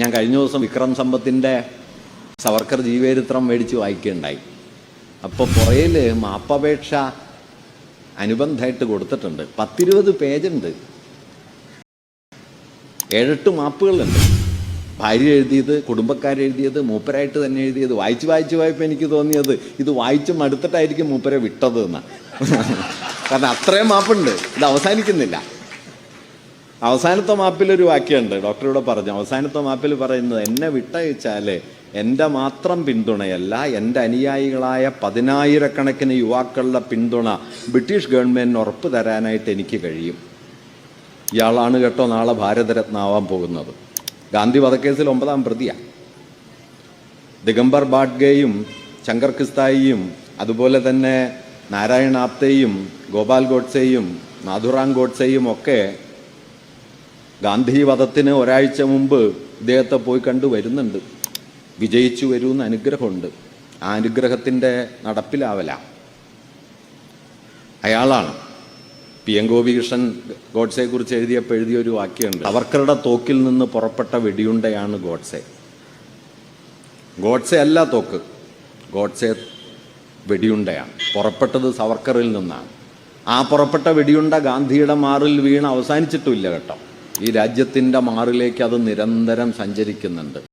ഞാൻ കഴിഞ്ഞ ദിവസം വിക്രം സമ്പത്തിൻ്റെ സവർക്കർ ജീവചരിത്രം മേടിച്ച് വായിക്കുകയുണ്ടായി. അപ്പോൾ പുറയിൽ മാപ്പപേക്ഷ അനുബന്ധമായിട്ട് കൊടുത്തിട്ടുണ്ട്. 10-20 പേജുണ്ട്, 7-8 മാപ്പുകളുണ്ട്. ഭാര്യ എഴുതിയത്, കുടുംബക്കാരെഴുതിയത്, മൂപ്പരായിട്ട് തന്നെ എഴുതിയത്. വായിച്ചപ്പോൾ എനിക്ക് തോന്നിയത് ഇത് വായിച്ച് മടുത്തിട്ടായിരിക്കും മൂപ്പരെ വിട്ടത് എന്നാണ്. കാരണം അത്രയും മാപ്പുണ്ട്, ഇത് അവസാനിക്കുന്നില്ല. അവസാനത്തെ മാപ്പിലൊരു വാക്യമുണ്ട്, ഡോക്ടറോട് പറഞ്ഞു. അവസാനത്തെ മാപ്പിൽ പറയുന്നത്, എന്നെ വിട്ടയച്ചാൽ എൻ്റെ മാത്രം പിന്തുണയല്ല, എൻ്റെ അനുയായികളായ 10,000-കണക്കിന് യുവാക്കളുടെ പിന്തുണ ബ്രിട്ടീഷ് ഗവൺമെൻറ്റിന് ഉറപ്പ് തരാനായിട്ട് എനിക്ക് കഴിയും. ഇയാളാണ് കേട്ടോ നാളെ ഭാരതരത്നാവാൻ പോകുന്നത്. ഗാന്ധി വധക്കേസിൽ 9ാം പ്രതിയാണ്. ദിഗംബർ ബാഡ്ഗെയും ശങ്കർ കിസ്തായിയും അതുപോലെ തന്നെ നാരായൺ ആപ്തെയും ഗോപാൽ ഗോഡ്സെയും നാഥുറാം ഗോഡ്സെയും ഒക്കെ ഗാന്ധി വധത്തിന് ഒരാഴ്ച മുമ്പ് ഇദ്ദേഹത്തെ പോയി കണ്ടു വരുന്നുണ്ട്. വിജയിച്ചു വരുമെന്ന് അനുഗ്രഹമുണ്ട്. ആ അനുഗ്രഹത്തിൻ്റെ നടപ്പിലാവല അയാളാണ്. PM ഗോപികൃഷ്ണൻ ഗോഡ്സെയെക്കുറിച്ച് എഴുതിയൊരു വാക്യമുണ്ട്, സവർക്കറുടെ തോക്കിൽ നിന്ന് പുറപ്പെട്ട വെടിയുണ്ടയാണ് ഗോഡ്സെ. ഗോഡ്സെ അല്ല തോക്ക്, ഗോഡ്സെ വെടിയുണ്ടയാണ്. പുറപ്പെട്ടത് സവർക്കറിൽ നിന്നാണ്. ആ പുറപ്പെട്ട വെടിയുണ്ട ഗാന്ധിയുടെ മാറിൽ വീണ് അവസാനിച്ചിട്ടുമില്ല കേട്ടോ. ഈ രാജ്യത്തിൻ്റെ മാറിലേക്ക് അത് നിരന്തരം സഞ്ചരിക്കുന്നുണ്ട്.